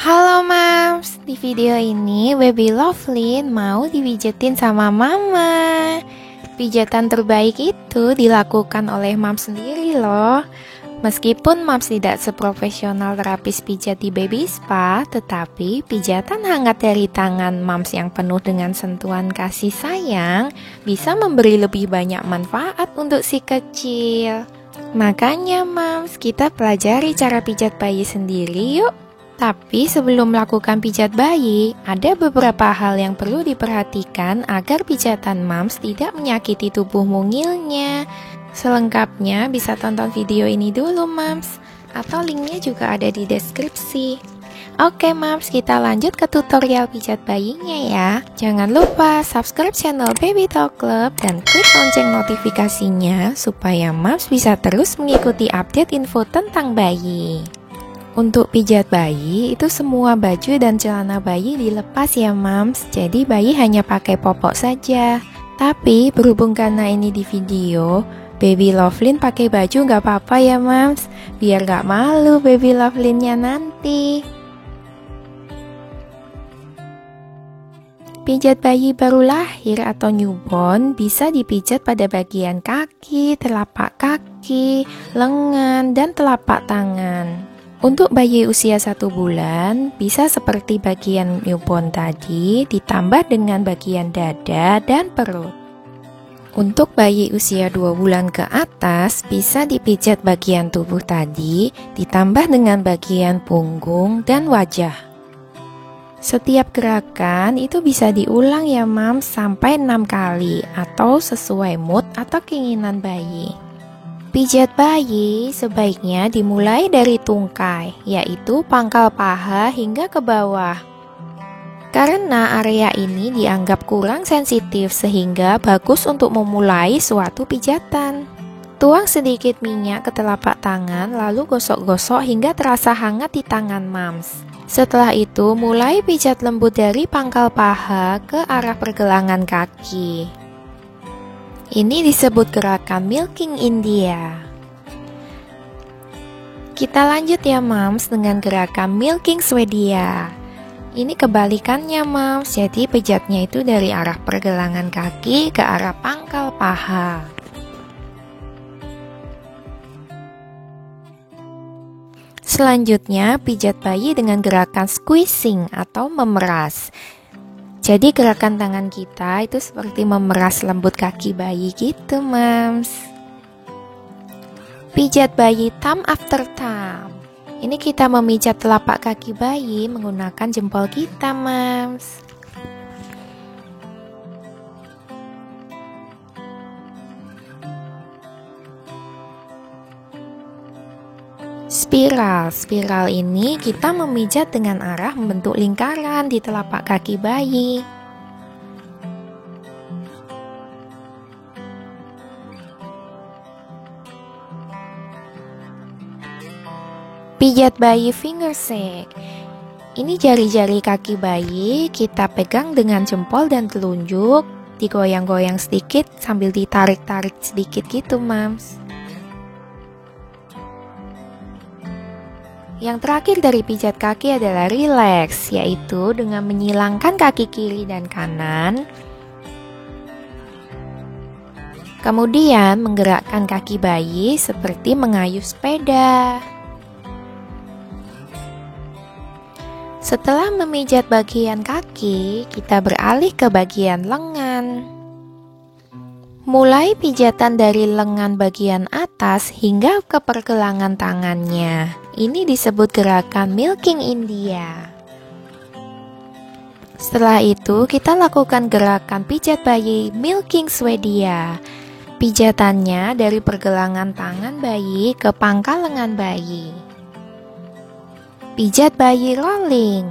Halo Mams, di video ini Baby Lovelyn mau dipijetin sama Mama. Pijatan terbaik itu dilakukan oleh Mams sendiri loh. Meskipun Mams tidak seprofesional terapis pijat di Baby Spa, tetapi pijatan hangat dari tangan Mams yang penuh dengan sentuhan kasih sayang bisa memberi lebih banyak manfaat untuk si kecil. Makanya Mams, kita pelajari cara pijat bayi sendiri yuk. Tapi sebelum melakukan pijat bayi, ada beberapa hal yang perlu diperhatikan agar pijatan Mams tidak menyakiti tubuh mungilnya. Selengkapnya bisa tonton video ini dulu Mams, atau linknya juga ada di deskripsi. Oke Mams, kita lanjut ke tutorial pijat bayinya ya. Jangan lupa subscribe channel Baby Talk Club dan klik lonceng notifikasinya supaya Mams bisa terus mengikuti update info tentang bayi. Untuk pijat bayi, itu semua baju dan celana bayi dilepas ya Mams, jadi bayi hanya pakai popok saja. Tapi berhubung karena ini di video, Baby Lovelyn pakai baju nggak apa-apa ya Mams, biar nggak malu Baby Lovelynnya nanti. Pijat bayi baru lahir atau newborn bisa dipijat pada bagian kaki, telapak kaki, lengan, dan telapak tangan. Untuk bayi usia 1 bulan, bisa seperti bagian newborn tadi, ditambah dengan bagian dada dan perut. Untuk bayi usia 2 bulan ke atas, bisa dipijat bagian tubuh tadi, ditambah dengan bagian punggung dan wajah. Setiap gerakan itu bisa diulang ya Mams sampai 6 kali, atau sesuai mood atau keinginan bayi. Pijat bayi sebaiknya dimulai dari tungkai, yaitu pangkal paha hingga ke bawah. Karena area ini dianggap kurang sensitif sehingga bagus untuk memulai suatu pijatan. Tuang sedikit minyak ke telapak tangan lalu gosok-gosok hingga terasa hangat di tangan Mams. Setelah itu mulai pijat lembut dari pangkal paha ke arah pergelangan kaki. Ini disebut gerakan milking India. Kita lanjut ya Mams dengan gerakan milking Swedia. Ini kebalikannya Mams, jadi pijatnya itu dari arah pergelangan kaki ke arah pangkal paha. Selanjutnya pijat bayi dengan gerakan squeezing atau memeras. Jadi gerakan tangan kita itu seperti memeras lembut kaki bayi gitu Mams. Pijat bayi thumb after thumb. Ini kita memijat telapak kaki bayi menggunakan jempol kita Mams. Spiral ini kita memijat dengan arah membentuk lingkaran di telapak kaki bayi. Pijat bayi finger shake. Ini jari-jari kaki bayi kita pegang dengan jempol dan telunjuk, digoyang-goyang sedikit sambil ditarik-tarik sedikit gitu Mams. Yang terakhir dari pijat kaki adalah relax, yaitu dengan menyilangkan kaki kiri dan kanan. Kemudian menggerakkan kaki bayi seperti mengayuh sepeda. Setelah memijat bagian kaki, kita beralih ke bagian lengan. Mulai pijatan dari lengan bagian atas hingga ke pergelangan tangannya. Ini disebut gerakan milking India. Setelah itu kita lakukan gerakan pijat bayi milking Swedia. Pijatannya dari pergelangan tangan bayi ke pangkal lengan bayi. Pijat bayi rolling.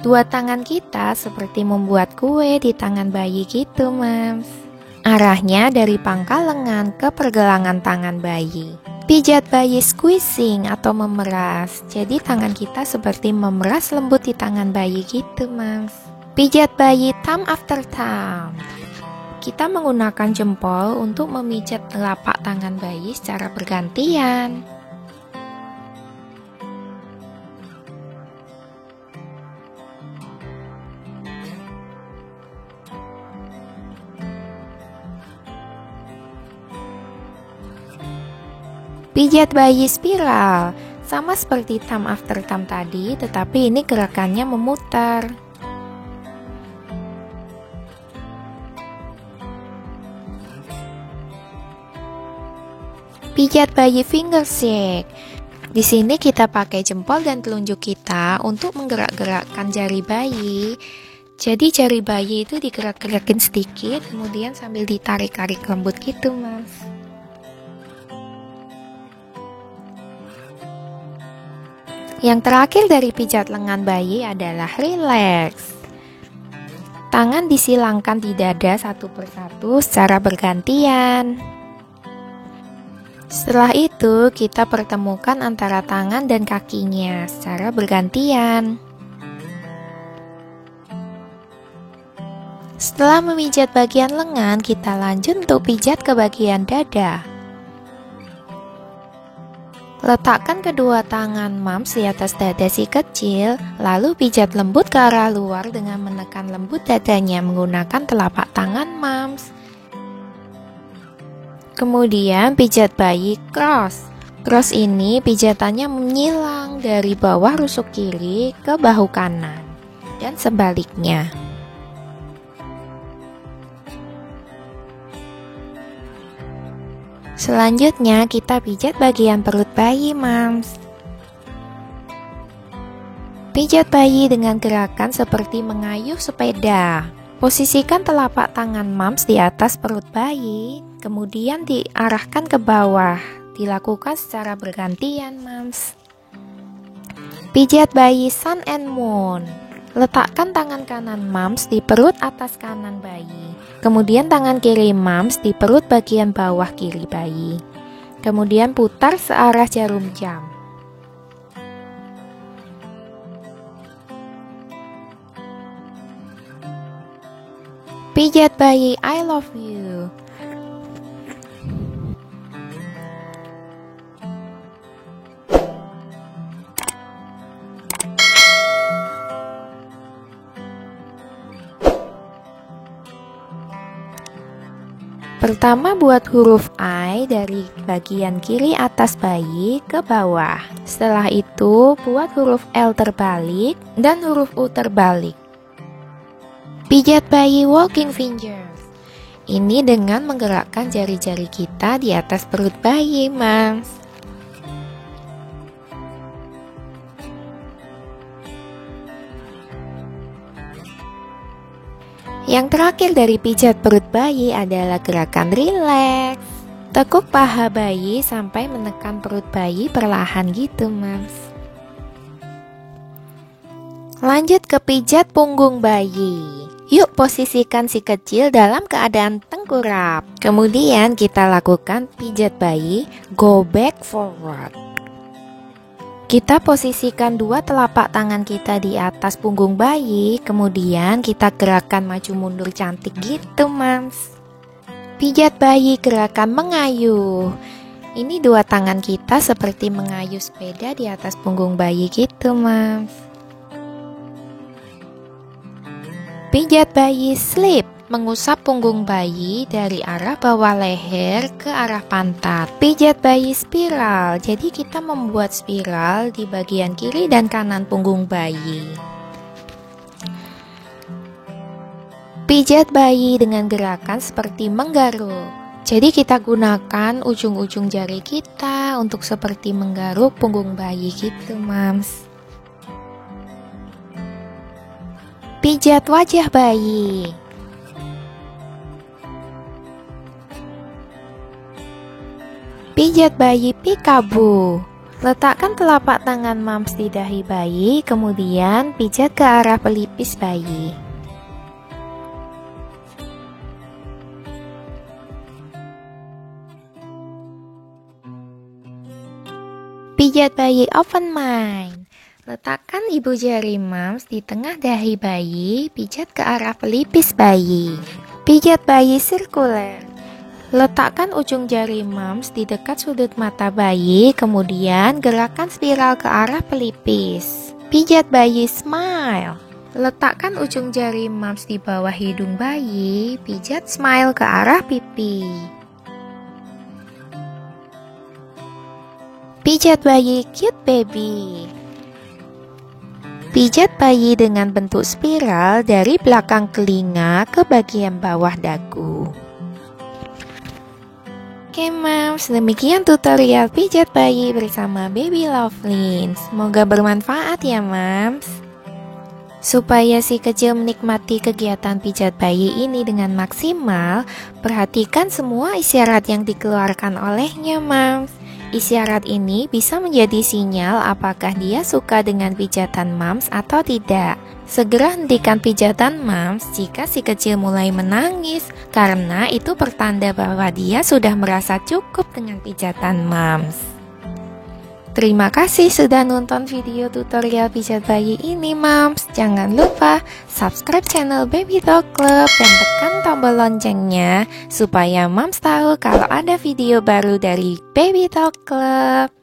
Dua tangan kita seperti membuat kue di tangan bayi gitu Mams. Arahnya dari pangkal lengan ke pergelangan tangan bayi. Pijat bayi squeezing atau memeras. Jadi tangan kita seperti memeras lembut di tangan bayi gitu Mams. Pijat bayi thumb after thumb. Kita menggunakan jempol untuk memijat telapak tangan bayi secara bergantian. Pijat bayi spiral. Sama seperti thumb after thumb tadi, tetapi ini gerakannya memutar. Pijat bayi finger shake. Di sini kita pakai jempol dan telunjuk kita untuk menggerak-gerakkan jari bayi. Jadi jari bayi itu digerak-gerakin sedikit, kemudian sambil ditarik-tarik lembut gitu, Mas. Yang terakhir dari pijat lengan bayi adalah relax. Tangan disilangkan di dada satu persatu secara bergantian. Setelah itu, kita pertemukan antara tangan dan kakinya secara bergantian. Setelah memijat bagian lengan, kita lanjut untuk pijat ke bagian dada. Letakkan kedua tangan Mams di atas dada si kecil, lalu pijat lembut ke arah luar dengan menekan lembut dadanya menggunakan telapak tangan Mams. Kemudian pijat bayi cross. Cross ini pijatannya menyilang dari bawah rusuk kiri ke bahu kanan dan sebaliknya. Selanjutnya kita pijat bagian perut bayi Mams. Pijat bayi dengan gerakan seperti mengayuh sepeda. Posisikan telapak tangan Mams di atas perut bayi, kemudian diarahkan ke bawah. Dilakukan secara bergantian Mams. Pijat bayi sun and moon. Letakkan tangan kanan Mams di perut atas kanan bayi. Kemudian tangan kiri Mams di perut bagian bawah kiri bayi. Kemudian putar searah jarum jam. Pijat bayi I love you. Pertama buat huruf I dari bagian kiri atas bayi ke bawah. Setelah itu buat huruf L terbalik dan huruf U terbalik. Pijat bayi walking fingers. Ini dengan menggerakkan jari-jari kita di atas perut bayi, Mams. Yang terakhir dari pijat perut bayi adalah gerakan relax. Tekuk paha bayi sampai menekan perut bayi perlahan gitu, Mams. Lanjut ke pijat punggung bayi. Yuk posisikan si kecil dalam keadaan tengkurap. Kemudian kita lakukan pijat bayi go back forward. Kita posisikan dua telapak tangan kita di atas punggung bayi, kemudian kita gerakan maju mundur cantik gitu, Mams. Pijat bayi gerakan mengayuh. Ini dua tangan kita seperti mengayuh sepeda di atas punggung bayi gitu, Mams. Pijat bayi slip. Mengusap punggung bayi dari arah bawah leher ke arah pantat. Pijat bayi spiral. Jadi kita membuat spiral di bagian kiri dan kanan punggung bayi. Pijat bayi dengan gerakan seperti menggaruk. Jadi kita gunakan ujung-ujung jari kita untuk seperti menggaruk punggung bayi gitu, Mams. Pijat wajah bayi. Pijat bayi peekaboo. Letakkan telapak tangan Mams di dahi bayi, kemudian pijat ke arah pelipis bayi. Pijat bayi open mind. Letakkan ibu jari Mams di tengah dahi bayi, pijat ke arah pelipis bayi. Pijat bayi sirkuler. Letakkan ujung jari Mams di dekat sudut mata bayi, kemudian gerakan spiral ke arah pelipis. Pijat bayi smile. Letakkan ujung jari Mams di bawah hidung bayi, pijat smile ke arah pipi. Pijat bayi cute baby. Pijat bayi dengan bentuk spiral dari belakang telinga ke bagian bawah dagu. Oke Mams, demikian tutorial pijat bayi bersama Baby Lovelin. Semoga bermanfaat ya Mams. Supaya si kecil menikmati kegiatan pijat bayi ini dengan maksimal, perhatikan semua isyarat yang dikeluarkan olehnya Mams. Isyarat ini bisa menjadi sinyal apakah dia suka dengan pijatan Mams atau tidak. Segera hentikan pijatan Mams jika si kecil mulai menangis, karena itu pertanda bahwa dia sudah merasa cukup dengan pijatan Mams. Terima kasih sudah nonton video tutorial pijat bayi ini Mams. Jangan lupa subscribe channel Baby Talk Club dan tekan tombol loncengnya supaya Mams tahu kalau ada video baru dari Baby Talk Club.